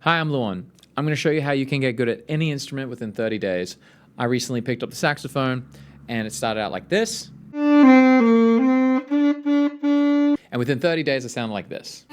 Hi, I'm Luan. I'm going to show you how you can get good at any instrument within 30 days. I recently picked up the saxophone and it started out like this. And within 30 days, it sounded like this.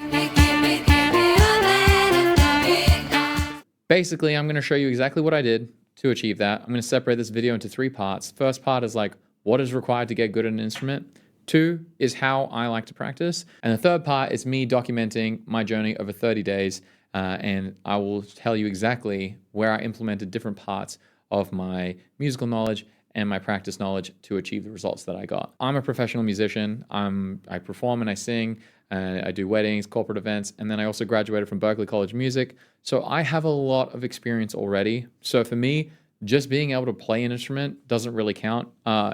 Basically, I'm going to show you exactly what I did to achieve that. I'm going to separate this video into 3 parts. First part is like what is required to get good at an instrument. 2 is how I like to practice. And the third part is me documenting my journey over 30 days. And I will tell you exactly where I implemented different parts of my musical knowledge and my practice knowledge to achieve the results that I got. I'm a professional musician. I perform and I sing. I do weddings, corporate events, and then I also graduated from Berklee College of Music. So I have a lot of experience already. So for me, just being able to play an instrument doesn't really count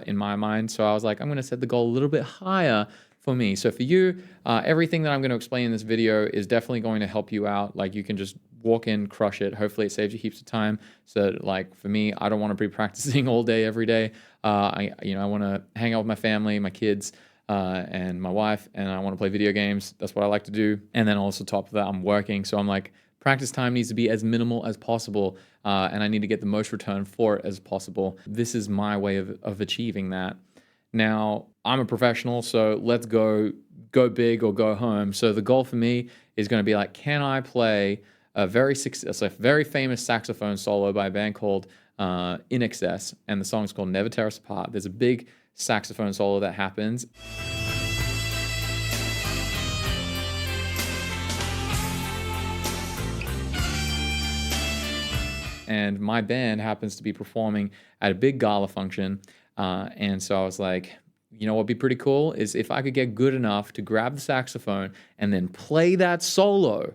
in my mind. So I was like, I'm going to set the goal a little bit higher for me. So for you, everything that I'm going to explain in this video is definitely going to help you out. Like you can just walk in, crush it. Hopefully it saves you heaps of time. So like for me, I don't want to be practicing all day, every day. I want to hang out with my family, my kids, and my wife, and I want to play video games. That's what I like to do. And then also top of that, I'm working. So I'm like, practice time needs to be as minimal as possible, and I need to get the most return for it as possible. This is my way of achieving that. Now, I'm a professional, so let's go big or go home. So the goal for me is going to be like, can I play a very famous saxophone solo by a band called In Excess, and the song is called Never Tear Us Apart. There's a big saxophone solo that happens. And my band happens to be performing at a big gala function. And so I was like, you know what would be pretty cool is if I could get good enough to grab the saxophone and then play that solo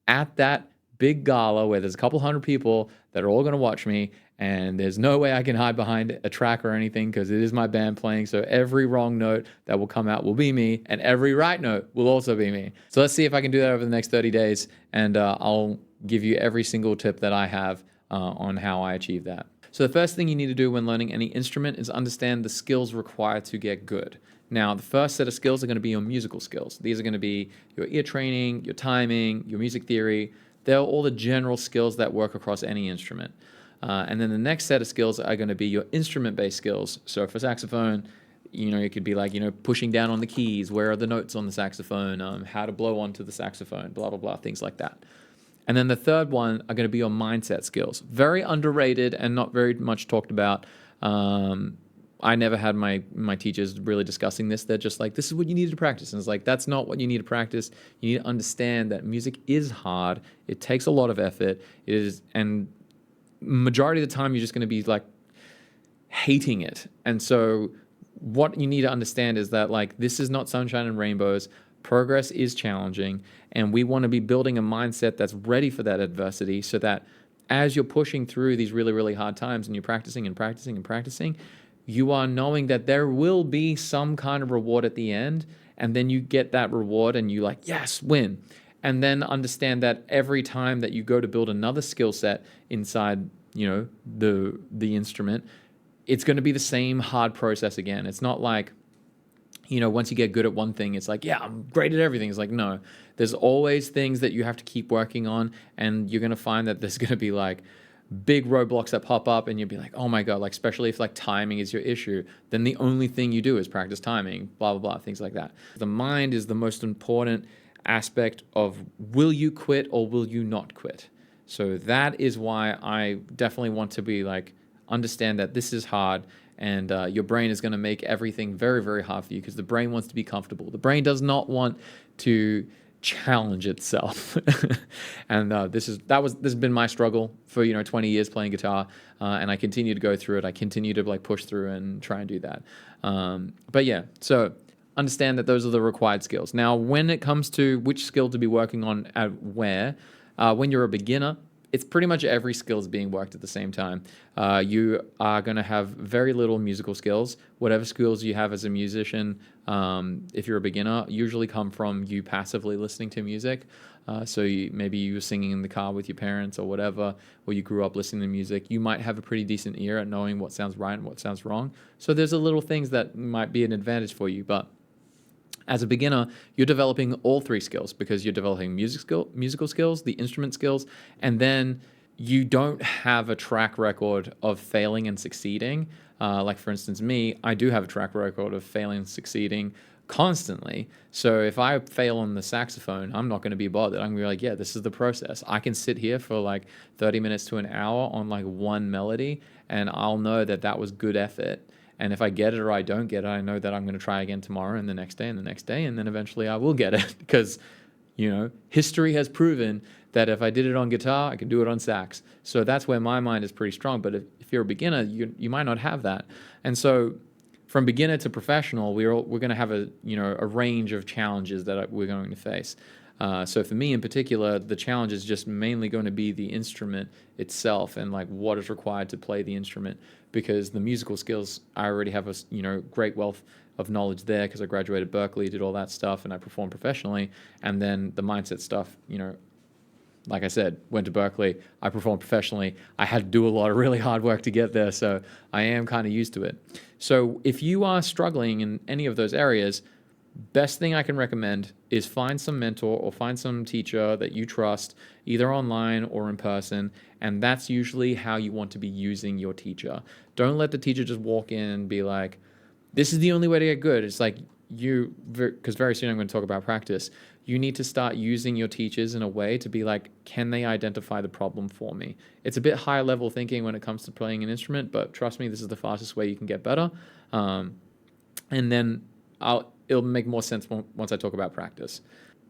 at that big gala where there's a couple hundred people that are all going to watch me, and there's no way I can hide behind a track or anything because it is my band playing. So every wrong note that will come out will be me, and every right note will also be me. So let's see if I can do that over the next 30 days, and I'll give you every single tip that I have on how I achieve that. So the first thing you need to do when learning any instrument is understand the skills required to get good. Now, the first set of skills are going to be your musical skills. These are going to be your ear training, your timing, your music theory. They're all the general skills that work across any instrument. And then the next set of skills are going to be your instrument-based skills. So for saxophone, it could be like, pushing down on the keys, where are the notes on the saxophone, how to blow onto the saxophone, blah, blah, blah, things like that. And then the third one are going to be your mindset skills. Very underrated and not very much talked about. I never had my teachers really discussing this. They're just like, this is what you need to practice. And it's like, that's not what you need to practice. You need to understand that music is hard. It takes a lot of effort. It is, and majority of the time, you're just going to be like hating it. And so what you need to understand is that like, this is not sunshine and rainbows. Progress is challenging, and we want to be building a mindset that's ready for that adversity so that as you're pushing through these really, really hard times and you're practicing and practicing and practicing, you are knowing that there will be some kind of reward at the end, and then you get that reward and you like, yes, win. And then understand that every time that you go to build another skill set inside, the instrument, it's going to be the same hard process again. It's not like, once you get good at one thing, it's like, yeah, I'm great at everything. It's like, no, there's always things that you have to keep working on, and you're going to find that there's going to be like big roadblocks that pop up, and you'll be like, oh my God, like, especially if like timing is your issue, then the only thing you do is practice timing, blah, blah, blah, things like that. The mind is the most important aspect of will you quit or will you not quit? So that is why I definitely want to be like, understand that this is hard. And your brain is going to make everything very, very hard for you because the brain wants to be comfortable. The brain does not want to challenge itself. And this has been my struggle for 20 years playing guitar, and I continue to go through it. I continue to like push through and try and do that. But yeah, so understand that those are the required skills. Now, when it comes to which skill to be working on at where, when you're a beginner, it's pretty much every skill is being worked at the same time. You are going to have very little musical skills. Whatever skills you have as a musician, if you're a beginner, usually come from you passively listening to music. So maybe you were singing in the car with your parents or whatever, or you grew up listening to music. You might have a pretty decent ear at knowing what sounds right and what sounds wrong. So there's a little things that might be an advantage for you. But As a beginner, you're developing all three skills because you're developing musical skills, the instrument skills, and then you don't have a track record of failing and succeeding. Like for instance, me, I do have a track record of failing and succeeding constantly. So if I fail on the saxophone, I'm not going to be bothered. I'm going to be like, yeah, this is the process. I can sit here for like 30 minutes to an hour on like one melody, and I'll know that that was good effort. And if I get it or I don't get it, I know that I'm going to try again tomorrow and the next day and the next day. And then eventually I will get it because, history has proven that if I did it on guitar, I can do it on sax. So that's where my mind is pretty strong. But if you're a beginner, you might not have that. And so from beginner to professional, we're going to have a range of challenges that we're going to face. So for me in particular, the challenge is just mainly going to be the instrument itself and like what is required to play the instrument, because the musical skills, I already have a great wealth of knowledge there because I graduated Berkeley, did all that stuff, and I performed professionally. And then the mindset stuff, like I said, went to Berkeley, I performed professionally. I had to do a lot of really hard work to get there, so I am kind of used to it. So if you are struggling in any of those areas, best thing I can recommend is find some mentor or find some teacher that you trust, either online or in person, and that's usually how you want to be using your teacher. Don't let the teacher just walk in and be like, this is the only way to get good. It's like because very soon I'm going to talk about practice. You need to start using your teachers in a way to be like, can they identify the problem for me? It's a bit higher level thinking when it comes to playing an instrument, but trust me, this is the fastest way you can get better. And then it'll make more sense once I talk about practice.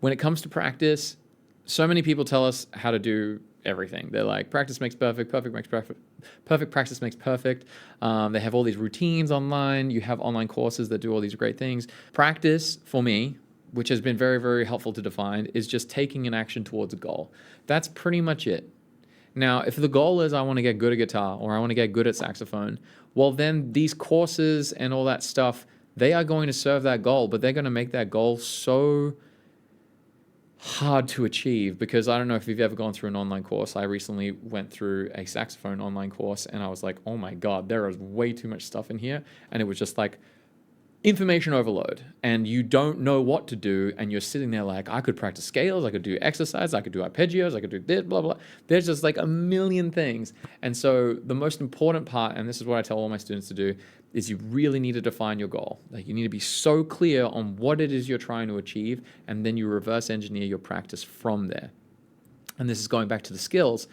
When it comes to practice, so many people tell us how to do everything. They're like, practice makes perfect, perfect makes perfect, perfect practice makes perfect. They have all these routines online. You have online courses that do all these great things. Practice, for me, which has been very, very helpful to define, is just taking an action towards a goal. That's pretty much it. Now, if the goal is I want to get good at guitar or I want to get good at saxophone, well, then these courses and all that stuff, they are going to serve that goal, but they're going to make that goal so hard to achieve, because I don't know if you've ever gone through an online course. I recently went through a saxophone online course and I was like, oh my God, there is way too much stuff in here. And it was just like information overload, and you don't know what to do, and you're sitting there like, I could practice scales, I could do exercise, I could do arpeggios, I could do this, blah, blah. There's just like a million things. And so the most important part, and this is what I tell all my students to do, is you really need to define your goal. Like, you need to be so clear on what it is you're trying to achieve, and then you reverse engineer your practice from there. And this is going back to the skills.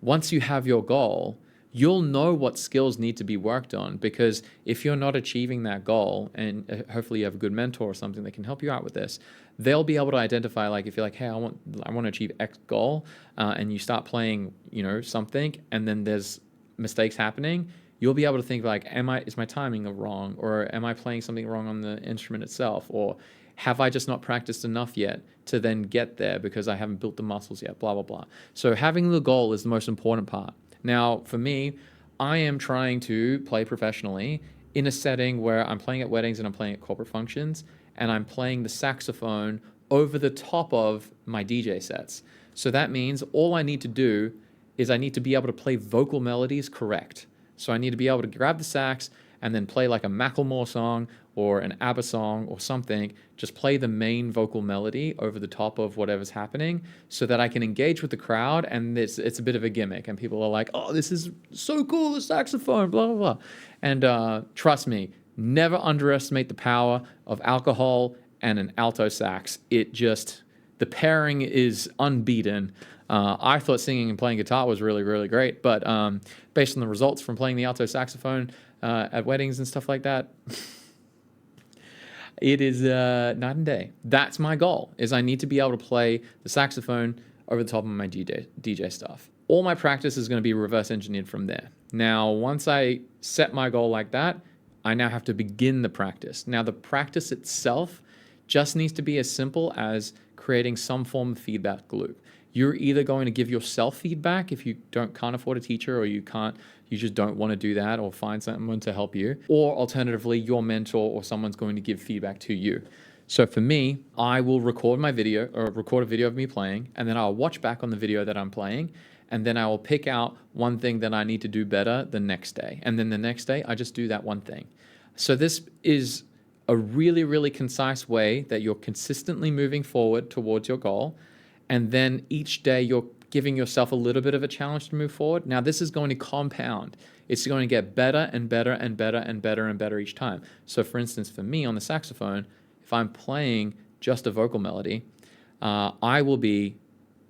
Once you have your goal, you'll know what skills need to be worked on, because if you're not achieving that goal, and hopefully you have a good mentor or something that can help you out with this, they'll be able to identify, like, if you're like, hey, I want to achieve X goal, and you start playing, something, and then there's mistakes happening, you'll be able to think like, is my timing wrong, or am I playing something wrong on the instrument itself, or have I just not practiced enough yet to then get there because I haven't built the muscles yet, blah, blah, blah. So having the goal is the most important part. Now, for me, I am trying to play professionally in a setting where I'm playing at weddings and I'm playing at corporate functions, and I'm playing the saxophone over the top of my DJ sets. So that means all I need to do is I need to be able to play vocal melodies correct. So I need to be able to grab the sax and then play like a Macklemore song or an ABBA song or something, just play the main vocal melody over the top of whatever's happening so that I can engage with the crowd, and it's a bit of a gimmick, and people are like, oh, this is so cool, the saxophone, blah, blah, blah. And trust me, never underestimate the power of alcohol and an alto sax. The pairing is unbeaten. I thought singing and playing guitar was really, really great, but based on the results from playing the alto saxophone at weddings and stuff like that, it is night and day. That's my goal, is I need to be able to play the saxophone over the top of my DJ stuff. All my practice is going to be reverse engineered from there. Now, once I set my goal like that, I now have to begin the practice. Now, the practice itself just needs to be as simple as creating some form of feedback loop. You're either going to give yourself feedback if you can't afford a teacher, or you just don't want to do that, or find someone to help you, or alternatively, your mentor or someone's going to give feedback to you. So for me, I will record a video of me playing, and then I'll watch back on the video that I'm playing, and then I will pick out one thing that I need to do better the next day. And then the next day, I just do that one thing. So this is a really, really concise way that you're consistently moving forward towards your goal. And then each day you're giving yourself a little bit of a challenge to move forward. Now, this is going to compound. It's going to get better and better and better and better and better each time. So for instance, for me on the saxophone, if I'm playing just a vocal melody, I will be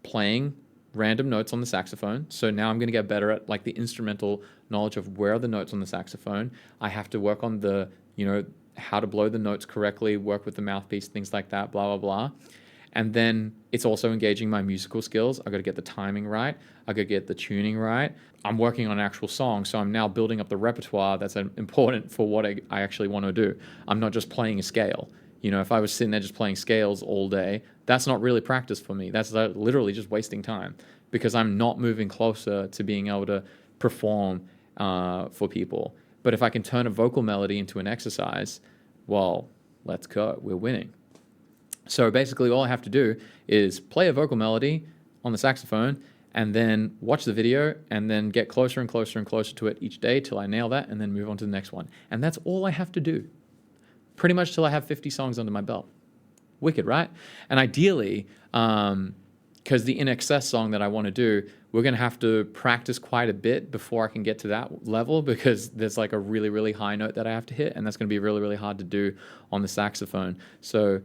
playing random notes on the saxophone. So now I'm going to get better at like the instrumental knowledge of where are the notes on the saxophone. I have to work on the, how to blow the notes correctly, work with the mouthpiece, things like that, blah, blah, blah. And then it's also engaging my musical skills. I got to get the timing right. I got to get the tuning right. I'm working on an actual song, so I'm now building up the repertoire that's important for what I actually want to do. I'm not just playing a scale. If I was sitting there just playing scales all day, that's not really practice for me. That's literally just wasting time because I'm not moving closer to being able to perform for people. But if I can turn a vocal melody into an exercise, well, let's go. We're winning. So basically all I have to do is play a vocal melody on the saxophone and then watch the video and then get closer and closer and closer to it each day till I nail that and then move on to the next one. And that's all I have to do. Pretty much till I have 50 songs under my belt. Wicked, right? And ideally, because the In Excess song that I want to do, we're going to have to practice quite a bit before I can get to that level because there's like a really, really high note that I have to hit, and that's going to be really, really hard to do on the saxophone. So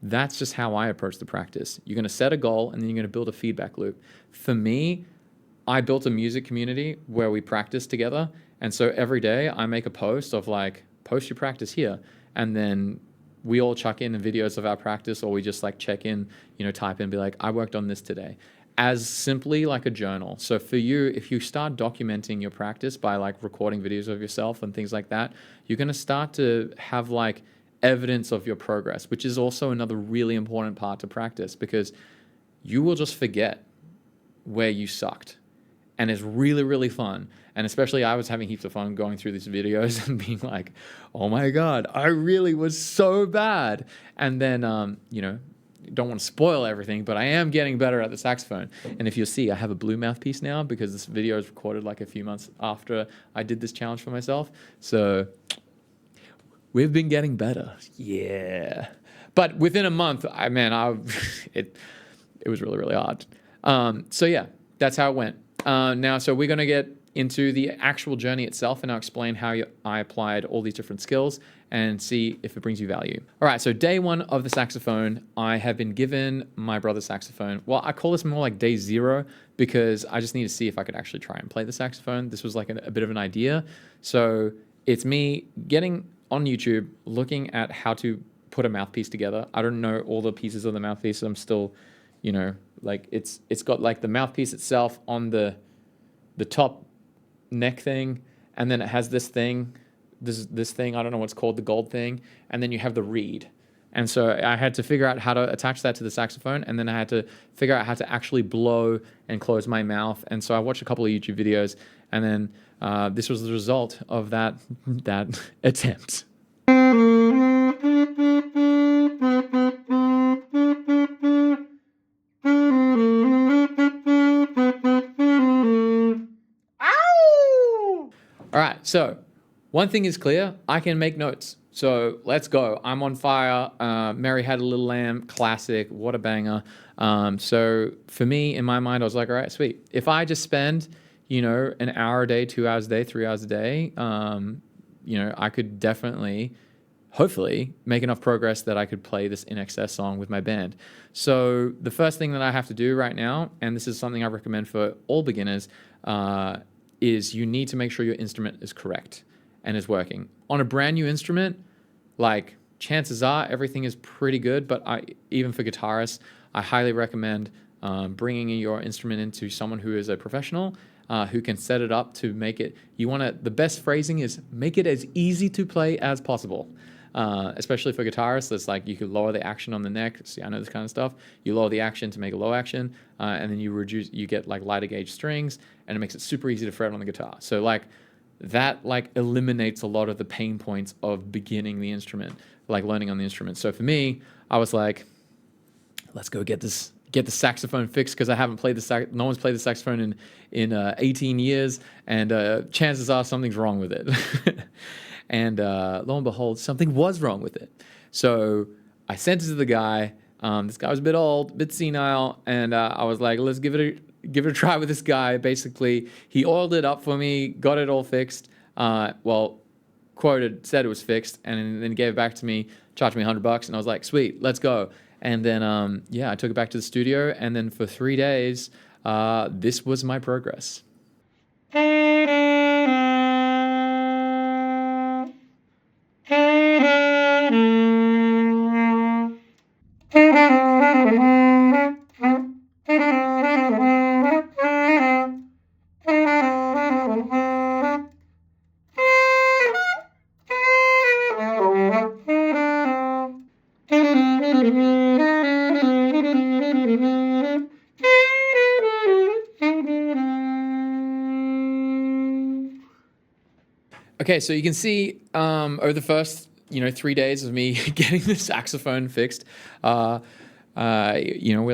that's just how I approach the practice. You're going to set a goal, and then you're going to build a feedback loop. For me, I built a music community where we practice together, and so every day I make a post of like, post your practice here, and then we all chuck in videos of our practice, or we just like check in, type in, be like, I worked on this today, as simply like a journal. So for you, if you start documenting your practice by like recording videos of yourself and things like that, you're going to start to have like evidence of your progress, which is also another really important part to practice because you will just forget where you sucked. And it's really, really fun. And especially I was having heaps of fun going through these videos and being like, oh my God, I really was so bad. And then, don't want to spoil everything, but I am getting better at the saxophone. And if you'll see, I have a blue mouthpiece now because this video is recorded like a few months after I did this challenge for myself. So we've been getting better. Yeah. But within a month, it was really, really hard. So yeah, that's how it went. So we're going to get into the actual journey itself, and I'll explain how I applied all these different skills and see if it brings you value. All right, so day one of the saxophone, I have been given my brother's saxophone. Well, I call this more like day zero because I just need to see if I could actually try and play the saxophone. This was like a bit of an idea. So it's me getting on YouTube, looking at how to put a mouthpiece together. I don't know all the pieces of the mouthpiece. I'm still, it's got like the mouthpiece itself on the top neck thing, and then it has this thing, this thing, I don't know what's called, the gold thing, and then you have the reed. And so I had to figure out how to attach that to the saxophone, and then I had to figure out how to actually blow and close my mouth. And so I watched a couple of YouTube videos, and then this was the result of that attempt. All right, so one thing is clear, I can make notes. So let's go. I'm on fire. Mary Had a Little Lamb, classic. What a banger. So for me, in my mind, I was like, all right, sweet. If I just spend, an hour a day, 2 hours a day, 3 hours a day, I could definitely, hopefully, make enough progress that I could play this In Excess song with my band. So the first thing that I have to do right now, and this is something I recommend for all beginners, is you need to make sure your instrument is correct and is working. On a brand new instrument, like chances are everything is pretty good, but even for guitarists, I highly recommend bringing your instrument into someone who is a professional, who can set it up to make it, the best phrasing is make it as easy to play as possible. Especially for guitarists, it's like you could lower the action on the neck. See, I know this kind of stuff. You lower the action to make a low action, and then you get like lighter gauge strings, and it makes it super easy to fret on the guitar. So like that eliminates a lot of the pain points of beginning the instrument, like learning on the instrument. So for me, I was like, let's go get the saxophone fixed because I haven't played no one's played the saxophone in 18 years, and chances are something's wrong with it. And lo and behold, something was wrong with it. So I sent it to the guy. This guy was a bit old, a bit senile, and I was like, let's give it a try with this guy. Basically, he oiled it up for me, got it all fixed. Quoted, said it was fixed, and then gave it back to me, charged me $100, and I was like, sweet, let's go. And then, I took it back to the studio, and then for 3 days, this was my progress. Okay, so you can see over the first 3 days of me getting the saxophone fixed, we're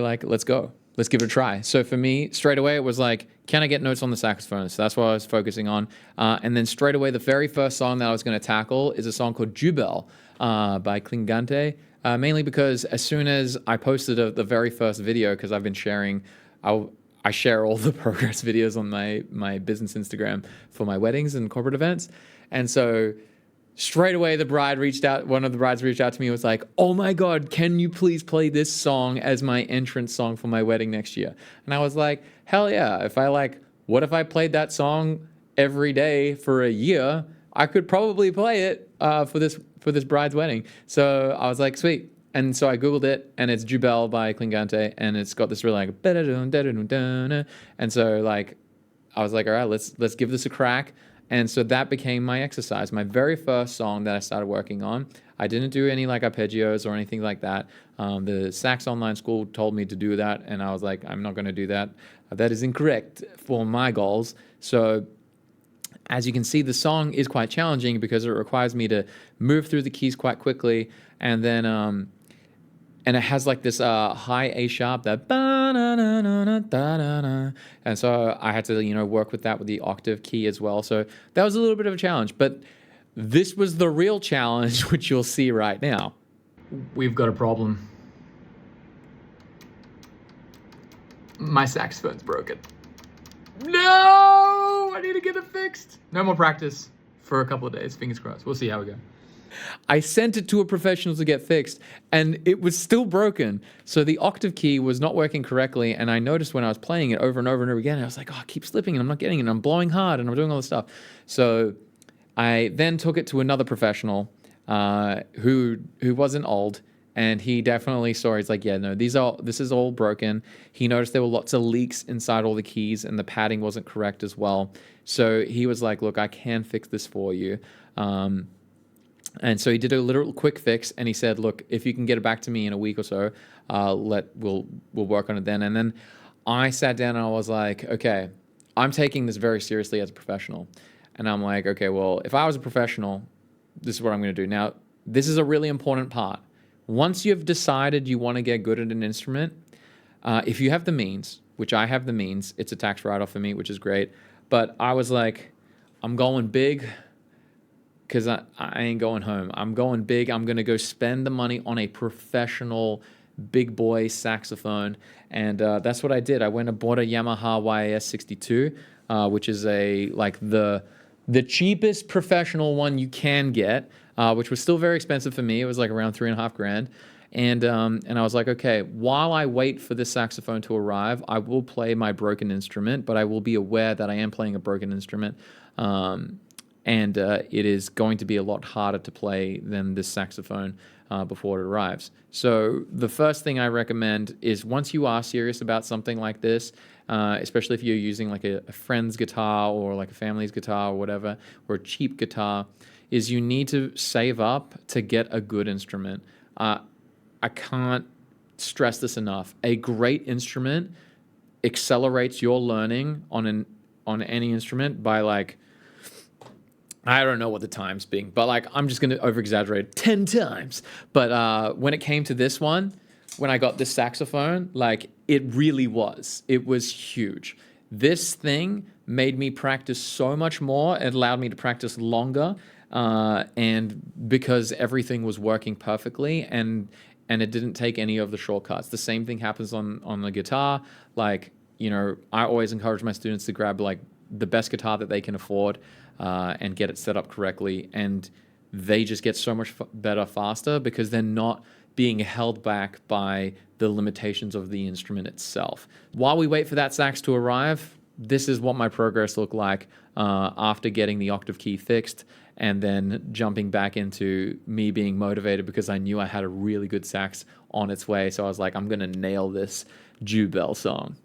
like, let's go, let's give it a try. So for me, straight away, it was like, can I get notes on the saxophone? So that's what I was focusing on. And then straight away, the very first song that I was going to tackle is a song called Jubel by Klingante, mainly because as soon as I posted the very first video, because I've been sharing, I share all the progress videos on my business Instagram for my weddings and corporate events. And so straight away, one of the brides reached out to me and was like, oh my God, can you please play this song as my entrance song for my wedding next year? And I was like, hell yeah. What if I played that song every day for a year? I could probably play it for this bride's wedding. So I was like, sweet. And so I Googled it, and it's Jubel by Klingante, and it's got this really like, and so like, I was like, all right, let's give this a crack. And so that became my exercise. My very first song that I started working on, I didn't do any like arpeggios or anything like that. The Sax Online School told me to do that, and I was like, I'm not going to do that. That is incorrect for my goals. So as you can see, the song is quite challenging because it requires me to move through the keys quite quickly, and then and it has like this high A sharp, that and so I had to work with that with the octave key as well. So that was a little bit of a challenge, but this was the real challenge, which you'll see right now. We've got a problem. My saxophone's broken. No, I need to get it fixed. No more practice for a couple of days. Fingers crossed. We'll see how we go. I sent it to a professional to get fixed, and it was still broken. So the octave key was not working correctly, and I noticed when I was playing it over and over and over again, I was like, oh, I keep slipping, and I'm not getting it, and I'm blowing hard, and I'm doing all this stuff. So I then took it to another professional who wasn't old, and he definitely saw. He's like, yeah, no, this is all broken. He noticed there were lots of leaks inside all the keys, and the padding wasn't correct as well. So he was like, look, I can fix this for you. And so he did a little quick fix, and he said, look, if you can get it back to me in a week or so, we'll work on it then. And then I sat down and I was like, okay, I'm taking this very seriously as a professional. And I'm like, okay, well, if I was a professional, this is what I'm going to do. Now, this is a really important part. Once you've decided you want to get good at an instrument, if you have the means, which I have the means, it's a tax write-off for me, which is great. But I was like, I'm going big, because I ain't going home. I'm going big. I'm going to go spend the money on a professional big boy saxophone. And that's what I did. I went and bought a Yamaha YAS 62, which is the cheapest professional one you can get, which was still very expensive for me. It was like around $3,500. And I was like, okay, while I wait for this saxophone to arrive, I will play my broken instrument, but I will be aware that I am playing a broken instrument. And it is going to be a lot harder to play than this saxophone before it arrives. So the first thing I recommend is, once you are serious about something like this, especially if you're using like a friend's guitar or like a family's guitar or whatever, or a cheap guitar, is you need to save up to get a good instrument. I can't stress this enough. A great instrument accelerates your learning on any instrument by like, I don't know what the time's being, but like, I'm just going to over-exaggerate 10 times. But when it came to this one, when I got this saxophone, like, it really was. It was huge. This thing made me practice so much more. It allowed me to practice longer. and because everything was working perfectly, and it didn't take any of the shortcuts. The same thing happens on the guitar. Like, I always encourage my students to grab like the best guitar that they can afford, and get it set up correctly, and they just get so much better faster because they're not being held back by the limitations of the instrument itself. While we wait for that sax to arrive, this is what my progress looked like after getting the octave key fixed, and then jumping back into me being motivated because I knew I had a really good sax on its way. So I was like, I'm going to nail this Jew Bell song.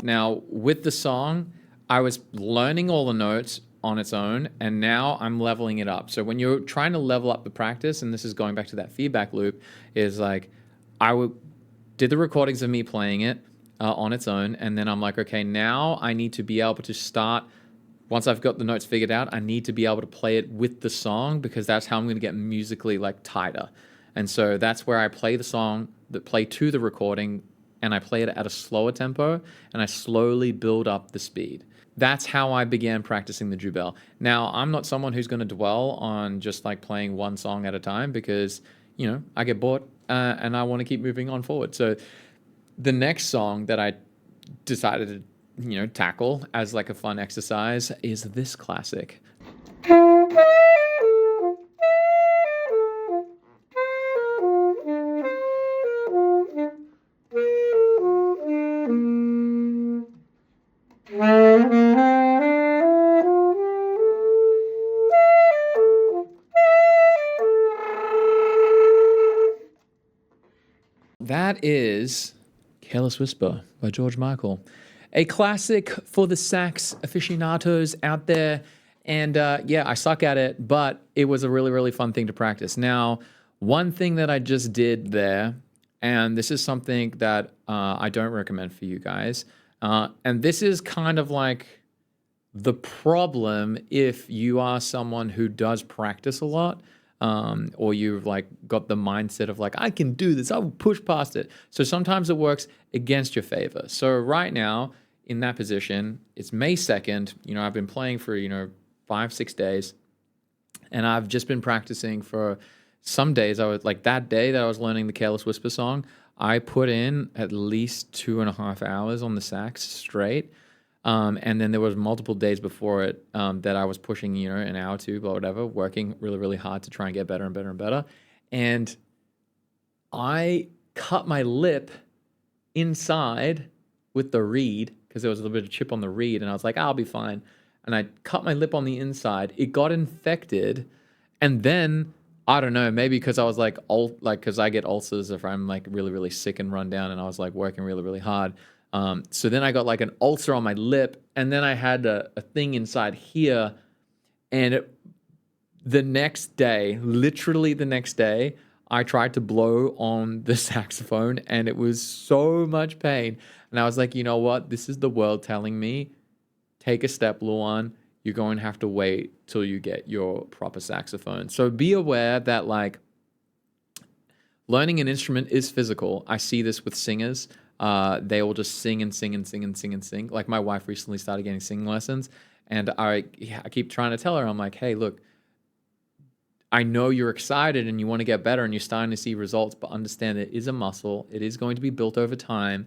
Now, with the song, I was learning all the notes on its own, and now I'm leveling it up. So when you're trying to level up the practice, and this is going back to that feedback loop, is like did the recordings of me playing it on its own, and then I'm like, okay, now I need to be able to start. Once I've got the notes figured out, I need to be able to play it with the song, because that's how I'm going to get musically like tighter. And so that's where I play the song, play to the recording, and I play it at a slower tempo, and I slowly build up the speed. That's how I began practicing the Jew Bell. Now, I'm not someone who's going to dwell on just like playing one song at a time, because, I get bored and I want to keep moving on forward. So the next song that I decided to, tackle as like a fun exercise is this classic. That is Careless Whisper by George Michael. A classic for the sax aficionados out there. And I suck at it, but it was a really, really fun thing to practice. Now, one thing that I just did there, and this is something that I don't recommend for you guys, and this is kind of like the problem if you are someone who does practice a lot, or you've like got the mindset of like, I can do this, I'll push past it. So sometimes it works against your favor. So right now in that position, it's May 2nd, I've been playing for, 5-6 days, and I've just been practicing for some days. I was like, that day that I was learning the Careless Whisper song, I put in at least 2.5 hours on the sax straight. And then there was multiple days before it that I was pushing, an hour or two, or whatever, working really, really hard to try and get better and better and better. And I cut my lip inside with the reed, because there was a little bit of chip on the reed, and I was like, I'll be fine. And I cut my lip on the inside. It got infected, and then I don't know, maybe because I was like, because I get ulcers if I'm like really, really sick and run down, and I was like working really, really hard. So then I got like an ulcer on my lip, and then I had a thing inside here, and the next day, literally the next day, I tried to blow on the saxophone, and it was so much pain. And I was like, you know what? This is the world telling me, take a step, Luan. You're going to have to wait till you get your proper saxophone. So be aware that like learning an instrument is physical. I see this with singers. They will just sing and sing and sing and sing and sing. Like my wife recently started getting singing lessons, and I keep trying to tell her, I'm like, hey, look, I know you're excited and you want to get better and you're starting to see results, but understand it is a muscle. It is going to be built over time.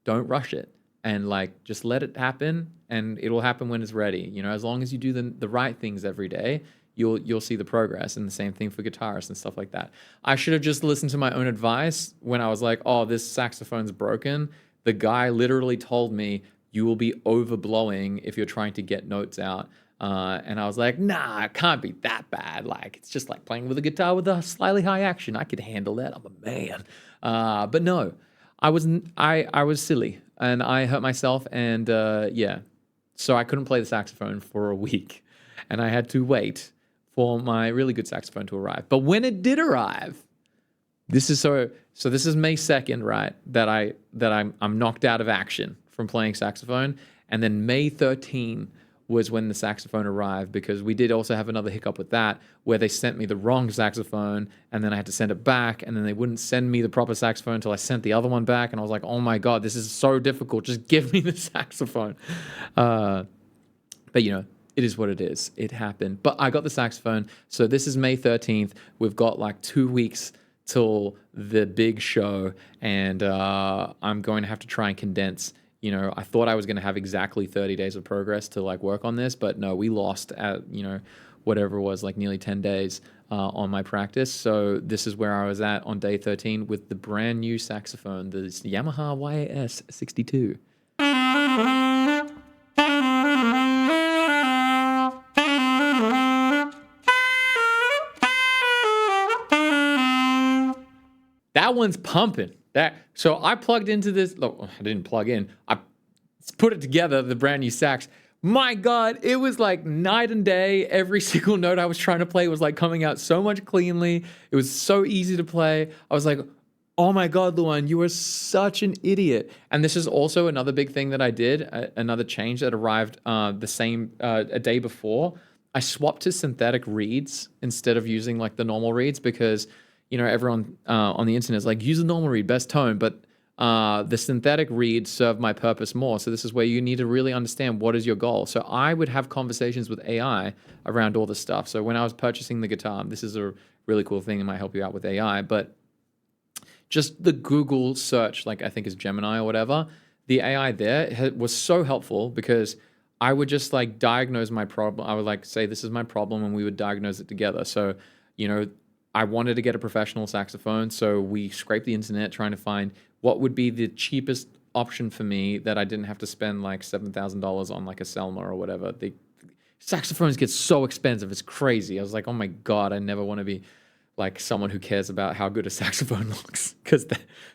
Don't rush it, and like just let it happen, and it'll happen when it's ready. As long as you do the right things every day, you'll see the progress. And the same thing for guitarists and stuff like that. I should have just listened to my own advice when I was like, oh, this saxophone's broken. The guy literally told me, you will be overblowing if you're trying to get notes out. And I was like, nah, it can't be that bad. Like, it's just like playing with a guitar with a slightly high action. I could handle that. I'm a man. But no, I was silly, and I hurt myself. And so I couldn't play the saxophone for a week, and I had to wait for my really good saxophone to arrive. But when it did arrive, this is this is May 2nd, right? That I'm knocked out of action from playing saxophone. And then May 13 was when the saxophone arrived, because we did also have another hiccup with that, where they sent me the wrong saxophone and then I had to send it back, and then they wouldn't send me the proper saxophone until I sent the other one back, and I was like, oh my God, this is so difficult. Just give me the saxophone. But it is what it is. It happened. But I got the saxophone. So this is May 13th. We've got like 2 weeks till the big show, and I'm going to have to try and condense. I thought I was going to have exactly 30 days of progress to like work on this, but no, we lost at, whatever it was, like nearly 10 days on my practice. So this is where I was at on day 13 with the brand new saxophone, the Yamaha YAS 62. That one's pumping. So I plugged into this. Look, I didn't plug in. I put it together, the brand new sax. My God, it was like night and day. Every single note I was trying to play was like coming out so much cleanly. It was so easy to play. I was like, oh my God, Luan, you are such an idiot. And this is also another big thing that I did, another change that arrived a day before. I swapped to synthetic reeds instead of using like the normal reeds, because everyone on the internet is like, use the normal reed, best tone, but the synthetic reeds serve my purpose more. So this is where you need to really understand what is your goal. So I would have conversations with AI around all this stuff. So when I was purchasing the guitar, this is a really cool thing that might help you out with AI, but just the Google search, like I think is Gemini or whatever, the AI there was so helpful, because I would just like diagnose my problem. I would like say, this is my problem, and we would diagnose it together. So, I wanted to get a professional saxophone, so we scraped the internet trying to find what would be the cheapest option for me that I didn't have to spend like $7,000 on like a Selma or whatever. The saxophones get so expensive, it's crazy. I was like, oh my God, I never want to be like someone who cares about how good a saxophone looks, because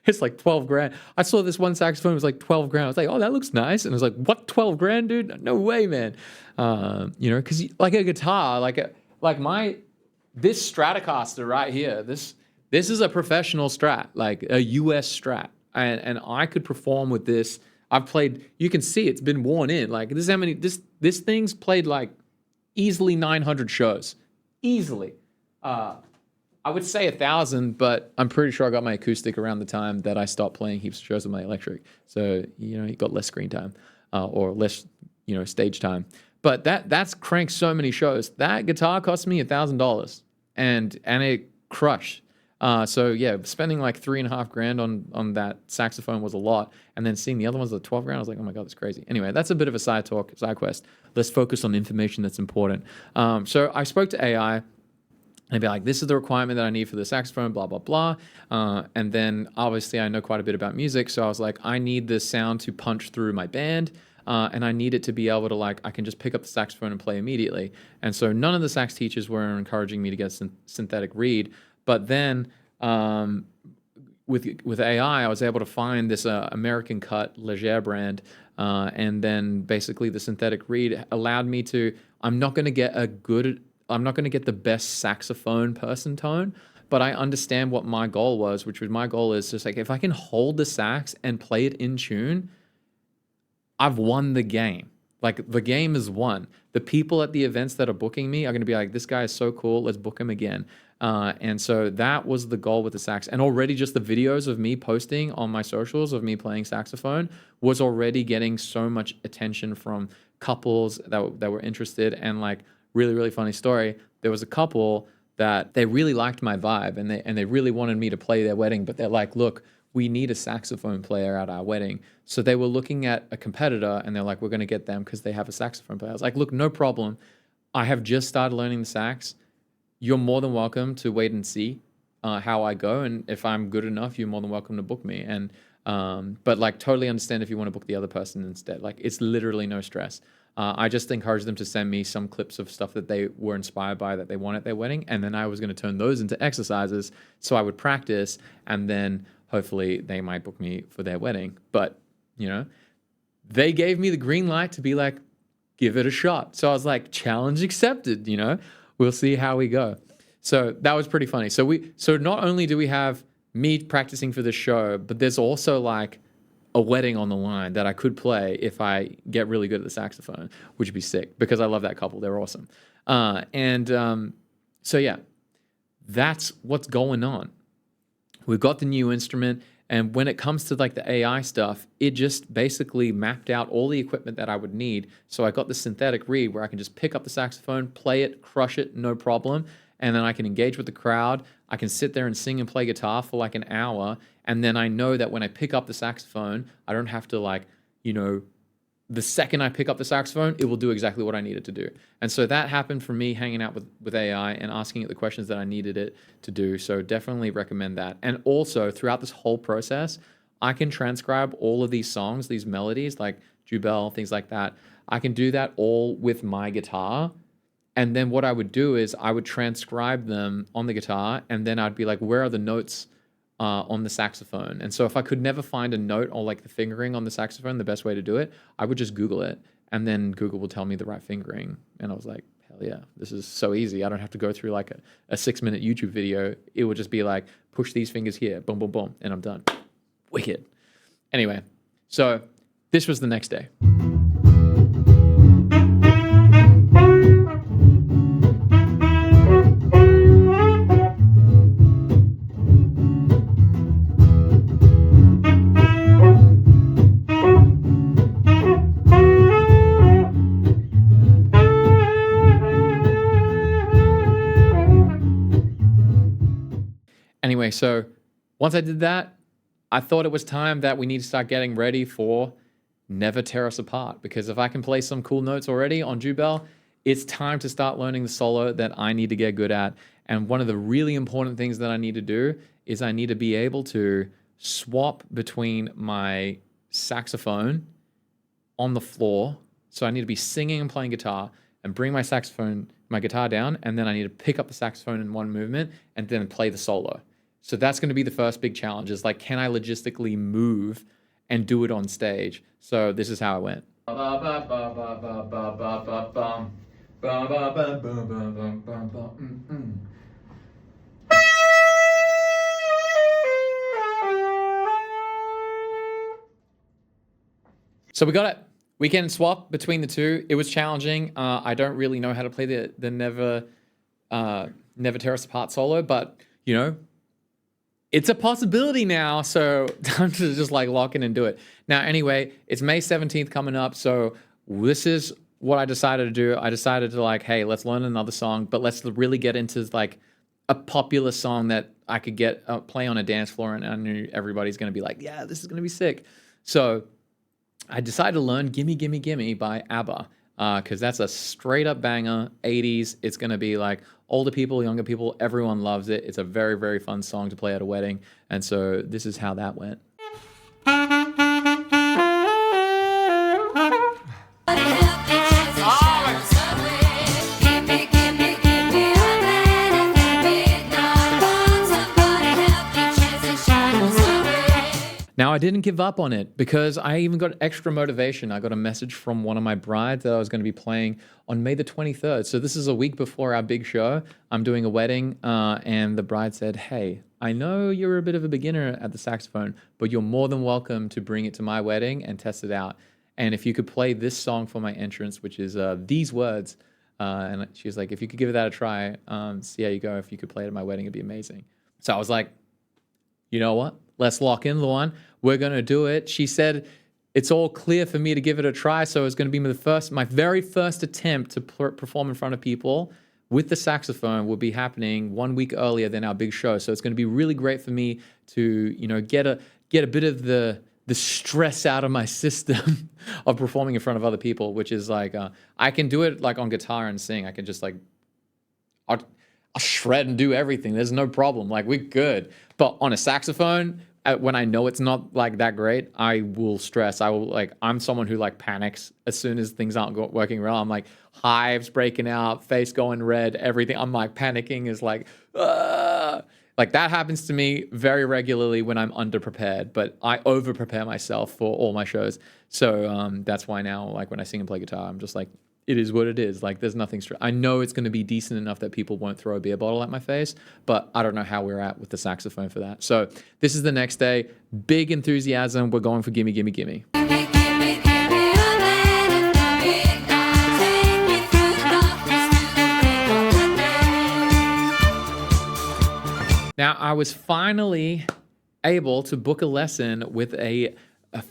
it's like 12 grand. I saw this one saxophone was like 12 grand. I was like, oh, that looks nice. And I was like, what, 12 grand, dude? No way, man. Because like a guitar, this Stratocaster right here, this is a professional Strat, like a US Strat, and I could perform with this. I've played. You can see it's been worn in. Like this is how many this thing's played like easily 900 shows, easily. I would say 1,000, but I'm pretty sure I got my acoustic around the time that I stopped playing heaps of shows with my electric. So you got less screen time or less stage time. But that's cranked so many shows. That guitar cost me $1,000, and it crushed. So yeah, spending like $3.5 grand on that saxophone was a lot, and then seeing the other ones at 12 grand, I was like, oh my God, that's crazy. Anyway, that's a bit of a side quest. Let's focus on information that's important. So I spoke to AI. And I'd be like, this is the requirement that I need for the saxophone, blah, blah, blah. And then obviously I know quite a bit about music, so I was like, I need the sound to punch through my band. And I need it to be able to I can just pick up the saxophone and play immediately. And so none of the sax teachers were encouraging me to get synthetic reed. But then with AI, I was able to find this American cut Leger brand. And then basically the synthetic reed allowed me to, I'm not going to get the best saxophone person tone, but I understand what my goal was, which was my goal is just like, if I can hold the sax and play it in tune, I've won the game. Like the game is won. The people at the events that are booking me are going to be like, this guy is so cool, let's book him again. And so that was the goal with the sax. And already just the videos of me posting on my socials of me playing saxophone was already getting so much attention from couples that were interested. And like, really, really funny story, there was a couple that they really liked my vibe, and they really wanted me to play their wedding, but they're like, look, we need a saxophone player at our wedding. So they were looking at a competitor, and they're like, we're going to get them because they have a saxophone player. I was like, look, no problem. I have just started learning the sax. You're more than welcome to wait and see how I go. And if I'm good enough, you're more than welcome to book me. And but like totally understand if you want to book the other person instead. Like it's literally no stress. I just encouraged them to send me some clips of stuff that they were inspired by that they want at their wedding. And then I was going to turn those into exercises. So I would practice, and then hopefully they might book me for their wedding. But, they gave me the green light to be like, give it a shot. So I was like, challenge accepted, we'll see how we go. So that was pretty funny. So not only do we have me practicing for the show, but there's also like a wedding on the line that I could play if I get really good at the saxophone, which would be sick because I love that couple. They're awesome. So yeah, that's what's going on. We've got the new instrument, and when it comes to like the AI stuff, it just basically mapped out all the equipment that I would need. So I got the synthetic reed where I can just pick up the saxophone, play it, crush it, no problem. And then I can engage with the crowd. I can sit there and sing and play guitar for like an hour. And then I know that when I pick up the saxophone, I don't have to like, the second I pick up the saxophone, it will do exactly what I need it to do. And so that happened for me hanging out with AI and asking it the questions that I needed it to do. So definitely recommend that. And also throughout this whole process, I can transcribe all of these songs, these melodies like Jubel, things like that. I can do that all with my guitar. And then what I would do is I would transcribe them on the guitar, and then I'd be like, where are the notes on the saxophone? And so if I could never find a note or like the fingering on the saxophone, the best way to do it, I would just Google it, and then Google will tell me the right fingering. And I was like, hell yeah, this is so easy. I don't have to go through like a 6-minute YouTube video. It would just be like, push these fingers here, boom, boom, boom, and I'm done. Wicked. Anyway, so this was the next day. Anyway, so once I did that, I thought it was time that we need to start getting ready for Never Tear Us Apart. Because if I can play some cool notes already on Jubel, it's time to start learning the solo that I need to get good at. And one of the really important things that I need to do is I need to be able to swap between my saxophone on the floor. So I need to be singing and playing guitar and bring my guitar down, and then I need to pick up the saxophone in one movement and then play the solo. So that's going to be the first big challenge, is like, can I logistically move and do it on stage? So this is how it went. So we got it. We can swap between the two. It was challenging. I don't really know how to play the Never Tear Us Apart solo, but it's a possibility now, so time to just like lock in and do it. Now, anyway, it's May 17th coming up, so this is what I decided to do. I decided to like, hey, let's learn another song, but let's really get into like a popular song that I could get play on a dance floor, and I knew everybody's going to be like, yeah, this is going to be sick. So I decided to learn Gimme Gimme Gimme by ABBA, because that's a straight up banger, 80s. It's going to be like older people, younger people, everyone loves it. It's a very, very fun song to play at a wedding. And so this is how that went. Now, I didn't give up on it because I even got extra motivation. I got a message from one of my brides that I was going to be playing on May the 23rd. So this is a week before our big show. I'm doing a wedding, and the bride said, hey, I know you're a bit of a beginner at the saxophone, but you're more than welcome to bring it to my wedding and test it out. And if you could play this song for my entrance, which is These Words, and she was like, if you could give that a try, see how you go. If you could play it at my wedding, it'd be amazing. So I was like, you know what? Let's lock in, Luan. We're going to do it. She said it's all clear for me to give it a try. So it's going to be my very first attempt to perform in front of people with the saxophone will be happening 1 week earlier than our big show. So it's going to be really great for me to, get a bit of the stress out of my system of performing in front of other people, which is like, I can do it like on guitar and sing. I can just like, I'll shred and do everything. There's no problem. Like, we're good. But on a saxophone, when I know it's not like that great, I will stress. I'm someone who like panics as soon as things aren't working well. I'm like hives breaking out, face going red, everything. I'm like panicking is like, like that happens to me very regularly when I'm underprepared, but I over prepare myself for all my shows. So that's why now, like when I sing and play guitar, I'm just like, it is what it is. Like, there's nothing. I know it's going to be decent enough that people won't throw a beer bottle at my face, but I don't know how we're at with the saxophone for that. So this is the next day. Big enthusiasm. We're going for gimme, gimme, gimme. Now, I was finally able to book a lesson with a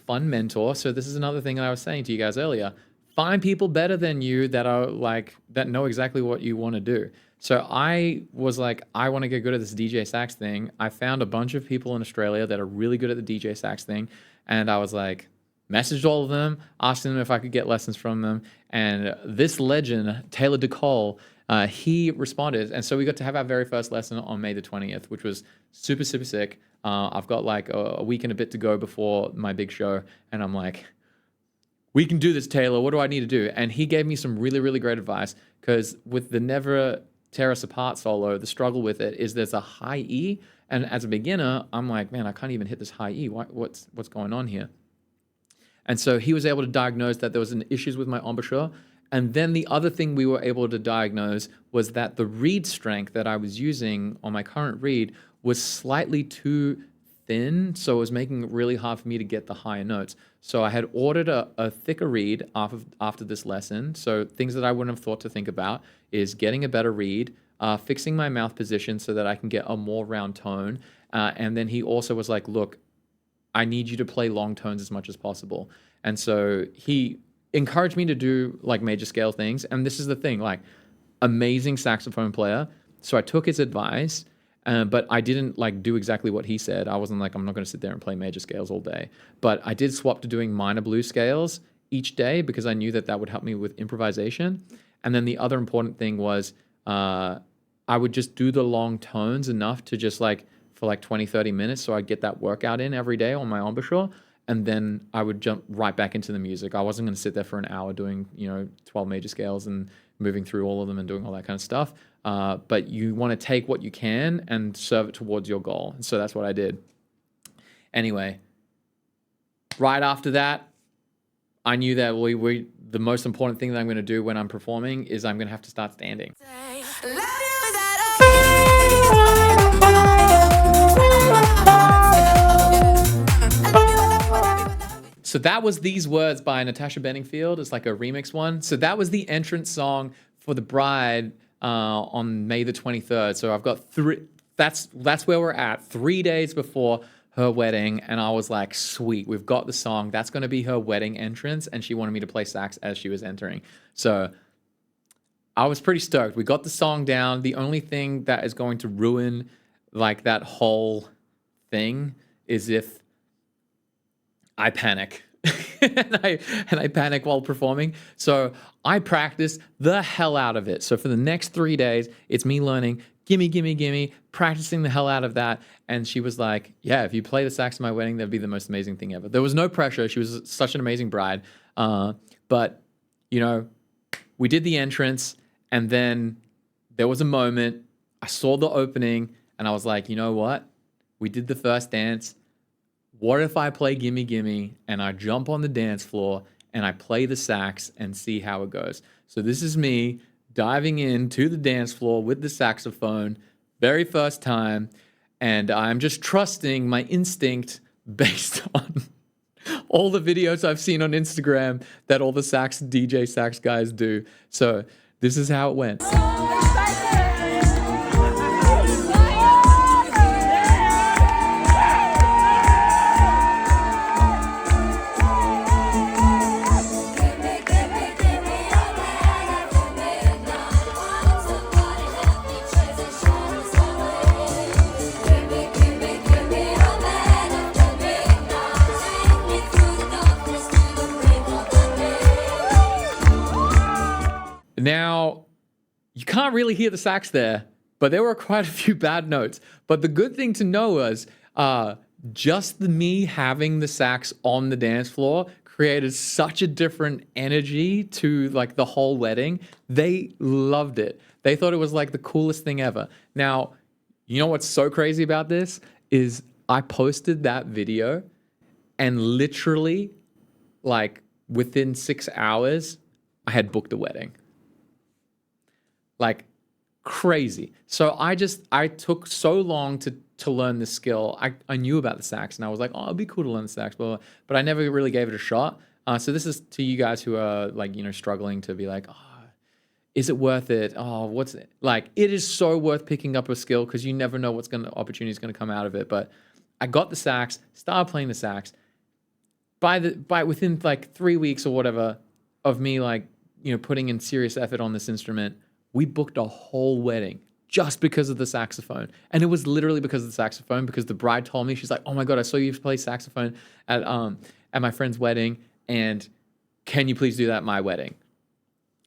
fun mentor. So this is another thing I was saying to you guys earlier. Find people better than you that are like, that know exactly what you want to do. So I was like, I want to get good at this DJ sax thing. I found a bunch of people in Australia that are really good at the DJ sax thing. And I was like, messaged all of them, asked them if I could get lessons from them. And this legend, Taylor DeCole, he responded. And so we got to have our very first lesson on May the 20th, which was super, super sick. I've got like a week and a bit to go before my big show. And I'm like, we can do this, Taylor. What do I need to do? And he gave me some really, really great advice, because with the Never Tear Us Apart solo, the struggle with it is there's a high E. And as a beginner, I'm like, man, I can't even hit this high E. What's going on here? And so he was able to diagnose that there was an issues with my embouchure. And then the other thing we were able to diagnose was that the reed strength that I was using on my current reed was slightly too thin, so it was making it really hard for me to get the higher notes. So I had ordered a thicker reed after this lesson. So things that I wouldn't have thought to think about is getting a better reed, fixing my mouth position so that I can get a more round tone. And then he also was like, look, I need you to play long tones as much as possible. And so he encouraged me to do like major scale things. And this is the thing, like, amazing saxophone player. So I took his advice, but I didn't like do exactly what he said. I wasn't like, I'm not going to sit there and play major scales all day. But I did swap to doing minor blues scales each day because I knew that that would help me with improvisation. And then the other important thing was I would just do the long tones enough to just like, for like 20, 30 minutes. So I'd get that workout in every day on my embouchure. And then I would jump right back into the music. I wasn't going to sit there for an hour doing, 12 major scales and moving through all of them and doing all that kind of stuff. But you want to take what you can and serve it towards your goal. And so that's what I did. Anyway, right after that, I knew that the most important thing that I'm going to do when I'm performing is I'm going to have to start standing. So that was These Words by Natasha Bedingfield. It's like a remix one. So that was the entrance song for the bride on May the 23rd. So I've got that's where we're at, 3 days before her wedding. And I was like, sweet, we've got the song. That's going to be her wedding entrance. And she wanted me to play sax as she was entering. So I was pretty stoked. We got the song down. The only thing that is going to ruin like that whole thing is if I panic. and I panic while performing. So I practice the hell out of it. So for the next 3 days, it's me learning, gimme, gimme, gimme, practicing the hell out of that. And she was like, yeah, if you play the sax at my wedding, that'd be the most amazing thing ever. There was no pressure. She was such an amazing bride. But, we did the entrance, and then there was a moment. I saw the opening, and I was like, you know what? We did the first dance. What if I play Gimme Gimme and I jump on the dance floor and I play the sax and see how it goes? So this is me diving into the dance floor with the saxophone, very first time, and I'm just trusting my instinct based on all the videos I've seen on Instagram that all the DJ sax guys do. So this is how it went. Now, you can't really hear the sax there, but there were quite a few bad notes. But the good thing to know was just me having the sax on the dance floor created such a different energy to like the whole wedding. They loved it. They thought it was like the coolest thing ever. Now, you know what's so crazy about this is I posted that video and literally like within 6 hours, I had booked a wedding. Like crazy. So I took so long to learn this skill. I knew about the sax and I was like, oh, it'd be cool to learn the sax, blah, blah, blah. But I never really gave it a shot. So this is to you guys who are like, struggling to be like, oh, is it worth it? Oh, what's it? Like, it is so worth picking up a skill because you never know opportunity is going to come out of it. But I got the sax, started playing the sax. By within like 3 weeks or whatever of me like, putting in serious effort on this instrument, we booked a whole wedding just because of the saxophone. And it was literally because of the saxophone, because the bride told me, she's like, oh my God, I saw you play saxophone at my friend's wedding. And can you please do that at my wedding?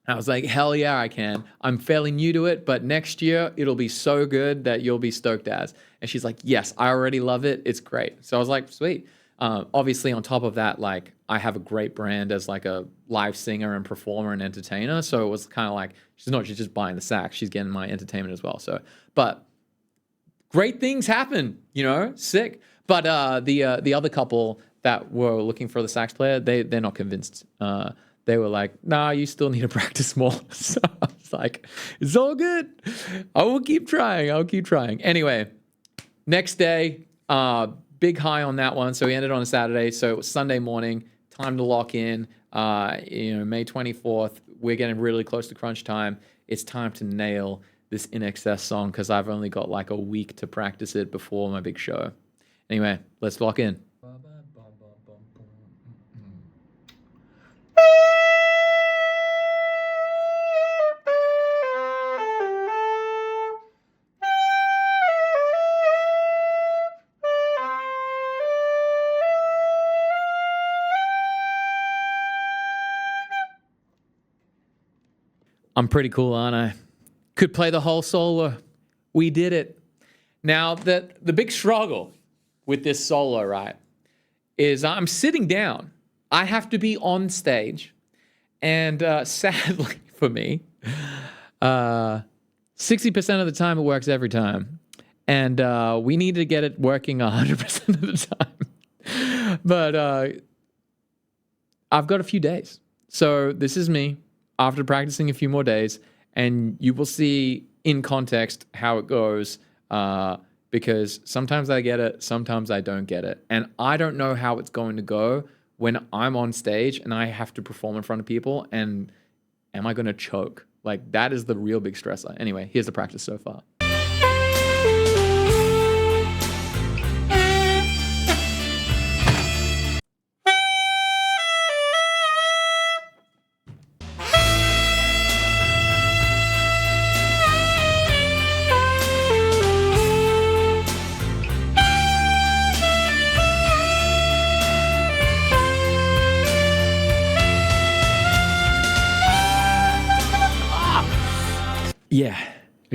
I was like, hell yeah, I can. I'm fairly new to it, but next year it'll be so good that you'll be stoked as. And she's like, yes, I already love it. It's great. So I was like, sweet. Obviously, on top of that, like I have a great brand as like a live singer and performer and entertainer. So it was kind of like she's not just buying the sax; she's getting my entertainment as well. So, but great things happen, sick. But the other couple that were looking for the sax player, they're not convinced. They were like, nah, you still need to practice more. So I was like, it's all good. I will keep trying. I'll keep trying. Anyway, next day. Big high on that one. So we ended on a Saturday. So it was Sunday morning, time to lock in. May 24th, we're getting really close to crunch time. It's time to nail this In Excess song because I've only got like a week to practice it before my big show. Anyway, let's lock in. I'm pretty cool, aren't I? Could play the whole solo. We did it. Now, the big struggle with this solo, right, is I'm sitting down. I have to be on stage. And sadly for me, 60% of the time it works every time. And we need to get it working 100% of the time. But I've got a few days. So this is me. After practicing a few more days, and you will see in context how it goes, because sometimes I get it, sometimes I don't get it. And I don't know how it's going to go when I'm on stage and I have to perform in front of people, and am I going to choke? Like, that is the real big stressor. Anyway, here's the practice so far.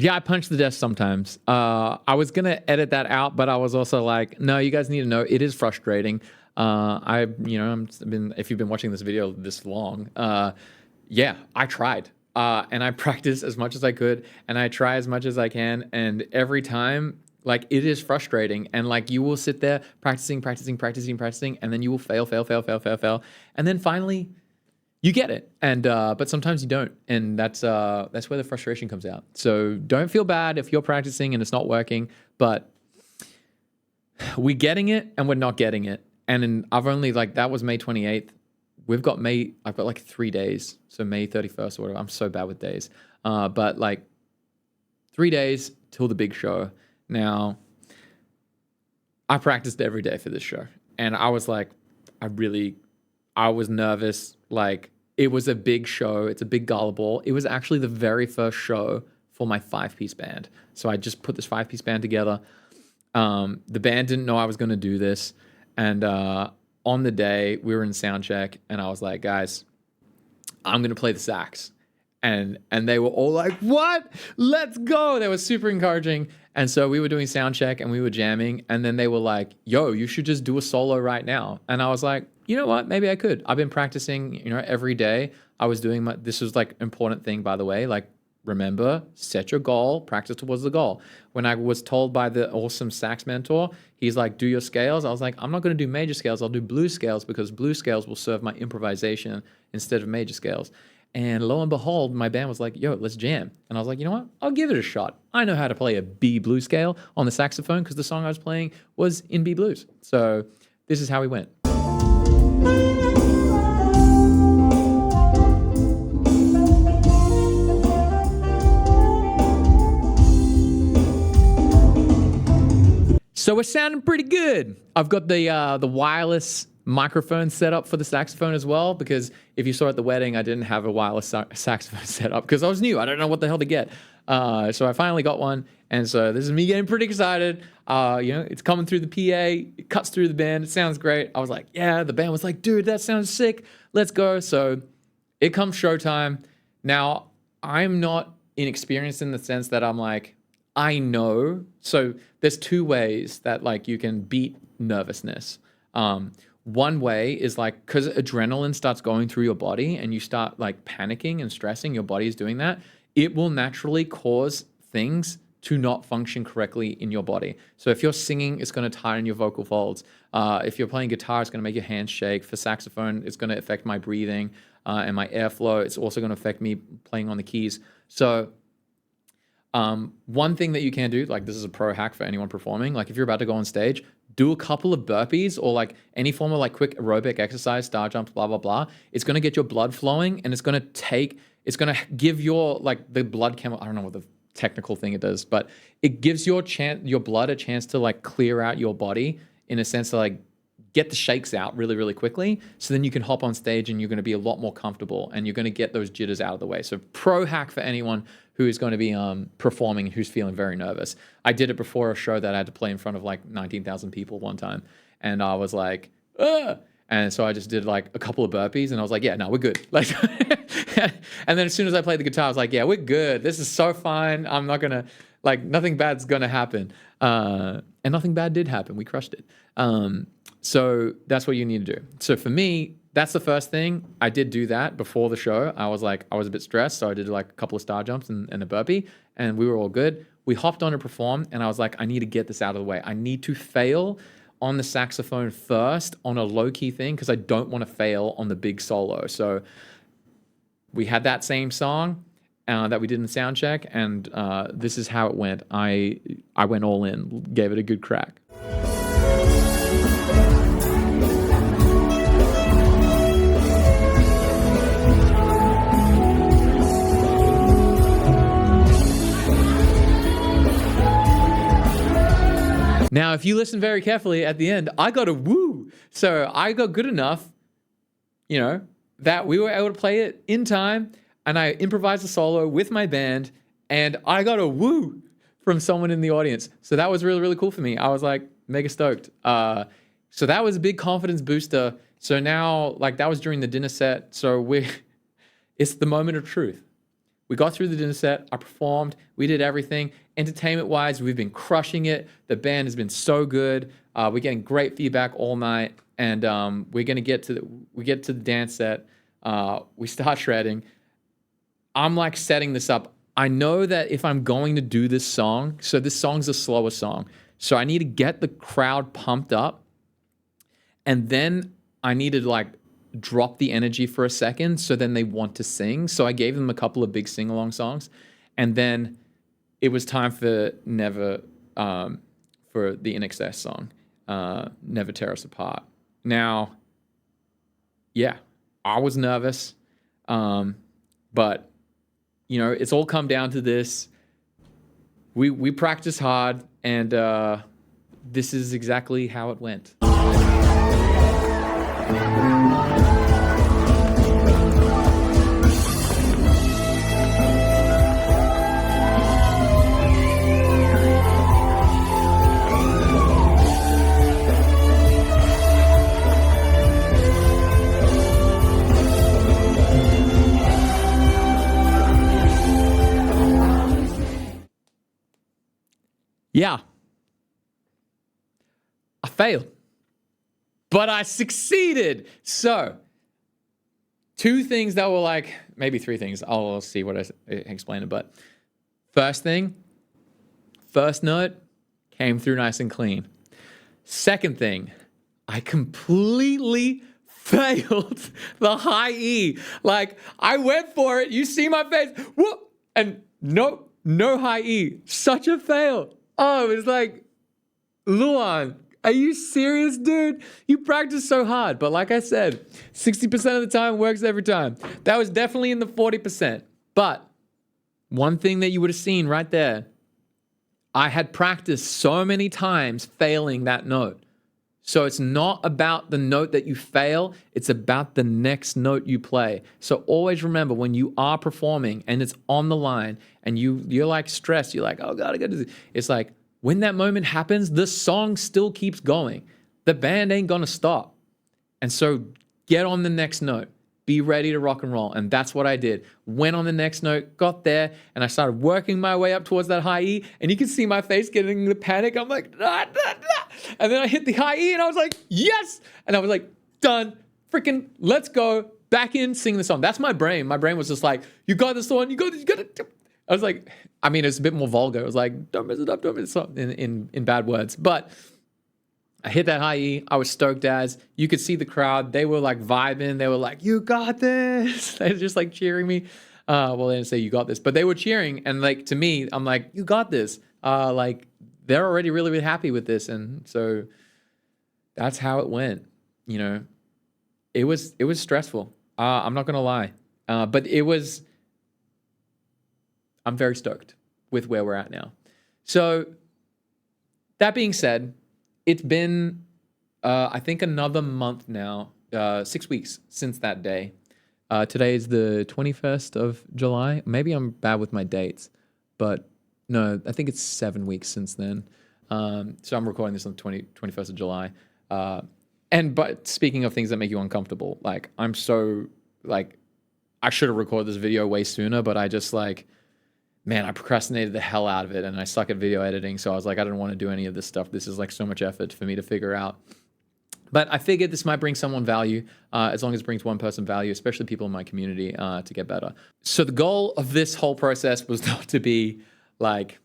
Yeah, I punch the desk sometimes. I was gonna edit that out, but I was also like, no, you guys need to know it is frustrating. If you've been watching this video this long, yeah, I tried. And I practiced as much as I could, and I try as much as I can, and every time, like, it is frustrating. And like, you will sit there practicing, and then you will fail, and then finally you get it. And but sometimes you don't, and that's where the frustration comes out. So don't feel bad if you're practicing and it's not working, but we're getting it and we're not getting it. And I've only, like, that was May 28th. I've got like 3 days. So May 31st or whatever. I'm so bad with days. But like 3 days till the big show. Now, I practiced every day for this show. And I was like, I was nervous. Like, it was a big show. It's a big gala ball. It was actually the very first show for my 5-piece band. So I just put this 5-piece band together. The band didn't know I was going to do this. And on the day, we were in sound check, and I was like, guys, I'm going to play the sax. And they were all like, what? Let's go. They were super encouraging. And so we were doing sound check and we were jamming. And then they were like, yo, you should just do a solo right now. And I was like, you know what? Maybe I could. I've been practicing, every day. I was doing this was like important thing, by the way. Like, remember, set your goal, practice towards the goal. When I was told by the awesome sax mentor, he's like, do your scales. I was like, I'm not going to do major scales. I'll do blues scales because blues scales will serve my improvisation instead of major scales. And lo and behold, my band was like, yo, let's jam. And I was like, you know what? I'll give it a shot. I know how to play a B blues scale on the saxophone because the song I was playing was in B blues. So this is how we went. So we're sounding pretty good. I've got the wireless microphone set up for the saxophone as well, because if you saw at the wedding, I didn't have a wireless saxophone set up because I was new. I don't know what the hell to get. So I finally got one. And so this is me getting pretty excited. It's coming through the PA. It cuts through the band. It sounds great. I was like, yeah, the band was like, dude, that sounds sick. Let's go. So it comes showtime. Now, I'm not inexperienced in the sense that I'm like, I know. So there's two ways that like you can beat nervousness. One way is like, because adrenaline starts going through your body and you start like panicking and stressing, your body is doing that. It will naturally cause things to not function correctly in your body. So if you're singing, it's going to tighten your vocal folds. If you're playing guitar, it's going to make your hands shake. For saxophone, it's going to affect my breathing and my airflow. It's also going to affect me playing on the keys. So one thing that you can do, like this is a pro hack for anyone performing, like if you're about to go on stage, do a couple of burpees or like any form of like quick aerobic exercise, star jumps, blah, blah, blah. It's going to get your blood flowing and it's going to give your like the blood chemical, I don't know what the technical thing it does, but it gives your blood a chance to like clear out your body in a sense to like get the shakes out really, really quickly. So then you can hop on stage and you're going to be a lot more comfortable and you're going to get those jitters out of the way. So pro hack for anyone who is going to be performing and who's feeling very nervous. I did it before a show that I had to play in front of like 19,000 people one time. And I was like, ugh. And so I just did like a couple of burpees and I was like, yeah, no, we're good. Like, and then as soon as I played the guitar, I was like, yeah, we're good. This is so fine. I'm not going to, like, nothing bad's going to happen. And nothing bad did happen. We crushed it. So that's what you need to do. So for me, that's the first thing. I did do that before the show. I was a bit stressed. So I did like a couple of star jumps and a burpee and we were all good. We hopped on to perform and I was like, I need to get this out of the way. I need to fail on the saxophone first on a low key thing because I don't want to fail on the big solo. So we had that same song that we did in the sound check and this is how it went. I went all in, gave it a good crack. Now, if you listen very carefully at the end, I got a woo. So I got good enough, that we were able to play it in time and I improvised a solo with my band and I got a woo from someone in the audience. So that was really, really cool for me. I was like mega stoked. So that was a big confidence booster. So now, like that was during the dinner set. So it's the moment of truth. We got through the dinner set, I performed, we did everything. Entertainment-wise, we've been crushing it. The band has been so good. We're getting great feedback all night. And we get to the dance set. We start shredding. I'm like setting this up. I know that if I'm going to do this song, so this song's a slower song. So I need to get the crowd pumped up. And then I need to like drop the energy for a second so then they want to sing. So I gave them a couple of big sing-along songs. And then it was time for Never, for the INXS song, Never Tear Us Apart. Now, yeah, I was nervous, but, it's all come down to this. We practiced hard, and this is exactly how it went. Yeah, I failed, but I succeeded. So, two things that were like, maybe three things. I'll see what I explain it. But first thing, first note came through nice and clean. Second thing, I completely failed the high E. Like, I went for it. You see my face. Whoop. And no high E. Such a fail. Oh, it was like, Luan, are you serious, dude? You practice so hard. But like I said, 60% of the time works every time. That was definitely in the 40%. But one thing that you would have seen right there, I had practiced so many times failing that note. So it's not about the note that you fail, it's about the next note you play. So always remember, when you are performing and it's on the line and you're like stressed, you're like, oh God, I got to do this. It's like, when that moment happens, the song still keeps going. The band ain't gonna stop. And so get on the next note. Be ready to rock and roll. And that's what I did. Went on the next note, got there, and I started working my way up towards that high E. And you can see my face getting the panic. I'm like, nah, nah, nah. And then I hit the high E and I was like, yes. And I was like, done. Freaking, let's go. Back in, sing the song. That's my brain. My brain was just like, you got this one. You got it. I was like, I mean, it's a bit more vulgar. It was like, don't mess it up, don't mess it up in bad words. But I hit that high E. I was stoked as. You could see the crowd. They were like vibing. They were like, you got this. They were just like cheering me. Well, they didn't say you got this, but they were cheering. And like, to me, I'm like, you got this. Like, they're already really, really happy with this. And so that's how it went. You know, it was stressful. I'm not going to lie. But I'm very stoked with where we're at now. So that being said, it's been, I think, another month now, 6 weeks since that day. Today is the 21st of July. Maybe I'm bad with my dates, but no, I think it's 7 weeks since then. So I'm recording this on the 21st of July. But speaking of things that make you uncomfortable, like, I'm so, like, I should have recorded this video way sooner, but I just, like, man, I procrastinated the hell out of it, and I suck at video editing, so I was like, I don't want to do any of this stuff. This is like so much effort for me to figure out. But I figured this might bring someone value, as long as it brings one person value, especially people in my community, to get better. So the goal of this whole process was not to be like,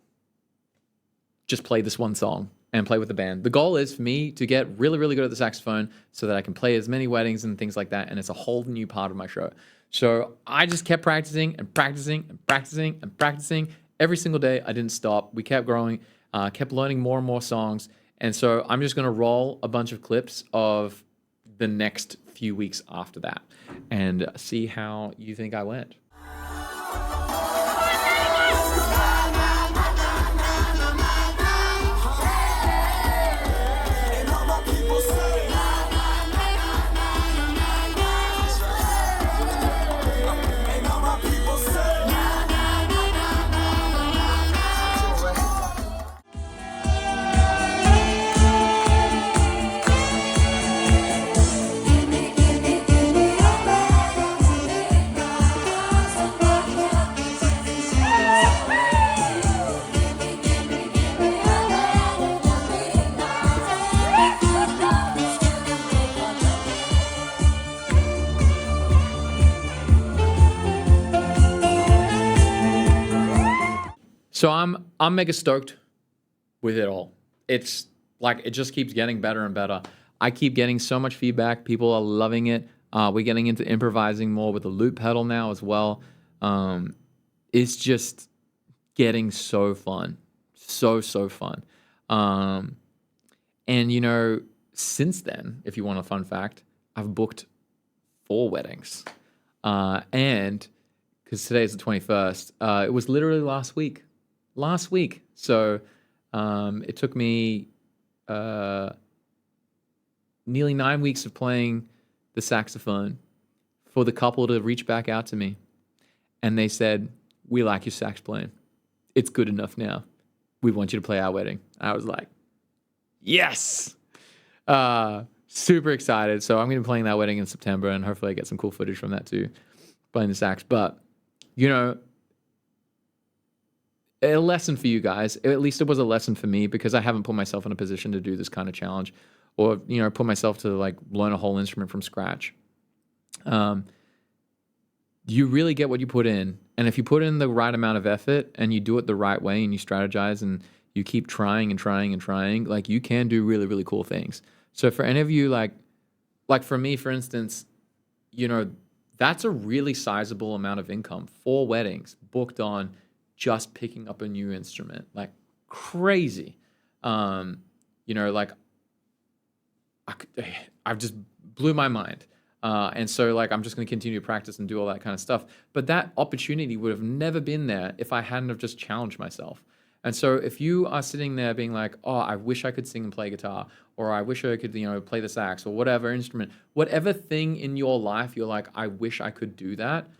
just play this one song and play with the band. The goal is for me to get really, really good at the saxophone so that I can play as many weddings and things like that, and it's a whole new part of my show. So I just kept practicing and practicing and practicing and practicing every single day. I didn't stop. We kept growing, kept learning more and more songs. And so I'm just going to roll a bunch of clips of the next few weeks after that and see how you think I went. So I'm mega stoked with it all. It's like, it just keeps getting better and better. I keep getting so much feedback. People are loving it. We're getting into improvising more with the loop pedal now as well. It's just getting so fun. So fun. And, you know, since then, if you want a fun fact, I've booked 4 weddings. And because today is the 21st, it was literally last week. So it took me nearly 9 weeks of playing the saxophone for the couple to reach back out to me. And they said, we like your sax playing. It's good enough now. We want you to play our wedding. I was like, yes! Super excited. So I'm going to be playing that wedding in September, and hopefully I get some cool footage from that too, playing the sax. But, you know, a lesson for you guys. At least it was a lesson for me, because I haven't put myself in a position to do this kind of challenge, or, you know, put myself to like learn a whole instrument from scratch. You really get what you put in. And if you put in the right amount of effort and you do it the right way and you strategize and you keep trying and trying and trying, like, you can do really, really cool things. So for any of you like like for me, for instance, you know, that's a really sizable amount of income. 4 weddings booked on just picking up a new instrument, like crazy. You know, like I've just blew my mind. And so like I'm just going to continue to practice and do all that kind of stuff. But that opportunity would have never been there if I hadn't have just challenged myself. And so if you are sitting there being like, oh, I wish I could sing and play guitar, or I wish I could, you know, play the sax or whatever instrument, whatever thing in your life you're like, I wish I could do that,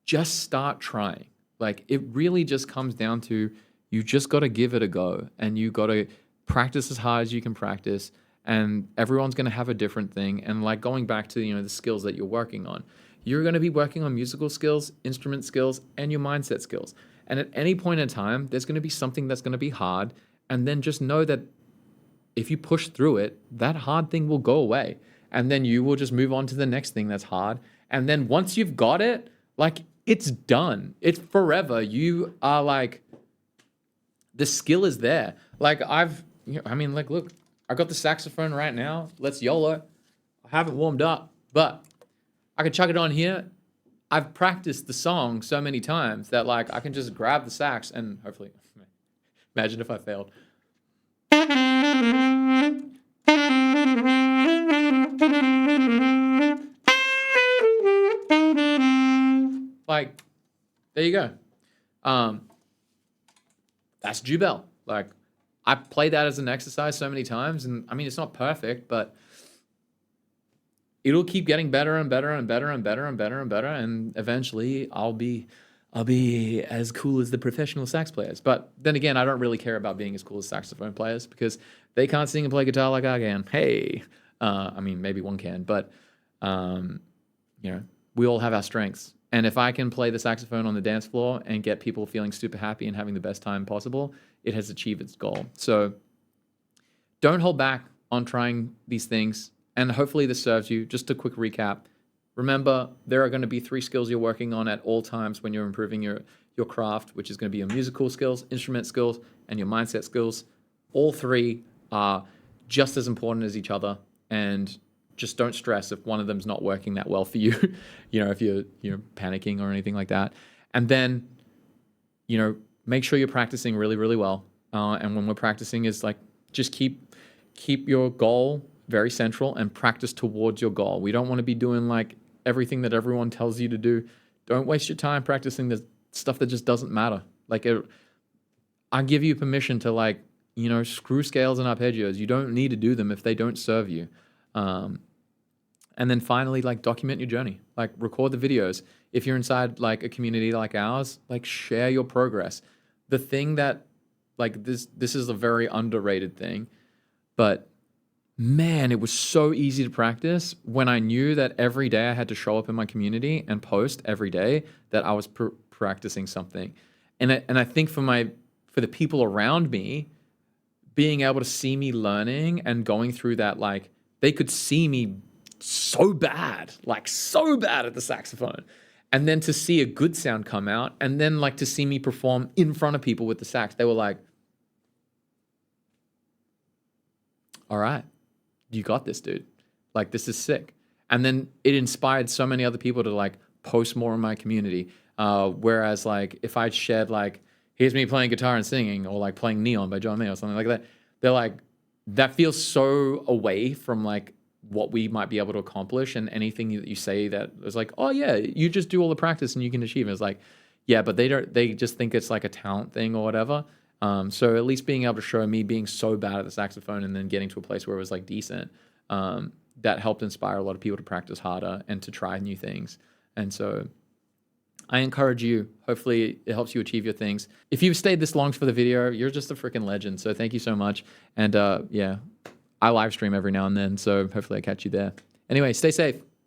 just start trying. Like it really just comes down to you just got to give it a go, and you got to practice as hard as you can practice, and everyone's going to have a different thing. And like going back to, you know, the skills that you're working on, you're going to be working on musical skills, instrument skills, and your mindset skills. And at any point in time, there's going to be something that's going to be hard. And then just know that if you push through it, that hard thing will go away. And then you will just move on to the next thing that's hard. And then once you've got it, like it's done. It's forever. You are like, the skill is there. Like look, I got the saxophone right now. Let's YOLO. I haven't warmed up, but I can chuck it on here. I've practiced the song so many times that like I can just grab the sax and hopefully, imagine if I failed. Like, there you go. That's Jubel. Like, I played that as an exercise so many times, and I mean, it's not perfect, but it'll keep getting better and better and better and better and better and better, and eventually I'll be as cool as the professional sax players. But then again, I don't really care about being as cool as saxophone players because they can't sing and play guitar like I can. Hey, I mean, maybe one can, but you know, we all have our strengths. And if I can play the saxophone on the dance floor and get people feeling super happy and having the best time possible, it has achieved its goal. So don't hold back on trying these things. And hopefully this serves you. Just a quick recap. Remember, there are going to be 3 skills you're working on at all times when you're improving your craft, which is going to be your musical skills, instrument skills, and your mindset skills. All 3 are just as important as each other. And just don't stress if one of them's not working that well for you, you know, if you're panicking or anything like that. And then, you know, make sure you're practicing really, really well. And when we're practicing is like, just keep your goal very central and practice towards your goal. We don't want to be doing like everything that everyone tells you to do. Don't waste your time practicing the stuff that just doesn't matter. Like I give you permission to like, you know, screw scales and arpeggios. You don't need to do them if they don't serve you. And then finally, like document your journey, like record the videos. If you're inside like a community like ours, like share your progress. The thing that like this is a very underrated thing, but man, it was so easy to practice when I knew that every day I had to show up in my community and post every day that I was practicing something. And I think for the people around me, being able to see me learning and going through that, like they could see me so bad at the saxophone. And then to see a good sound come out, and then like to see me perform in front of people with the sax, they were like, all right, you got this, dude. Like, this is sick. And then it inspired so many other people to like post more in my community. Whereas like if I'd shared like, here's me playing guitar and singing, or like playing Neon by John Mayer or something like that, they're like, that feels so away from like what we might be able to accomplish, and anything that you say that is like, oh yeah, you just do all the practice and you can achieve it. It's like, yeah, but they just think it's like a talent thing or whatever. So at least being able to show me being so bad at the saxophone and then getting to a place where it was like decent, that helped inspire a lot of people to practice harder and to try new things. And so I encourage you. Hopefully it helps you achieve your things. If you've stayed this long for the video, you're just a freaking legend. So thank you so much. And yeah, I live stream every now and then, so hopefully I catch you there. Anyway, stay safe.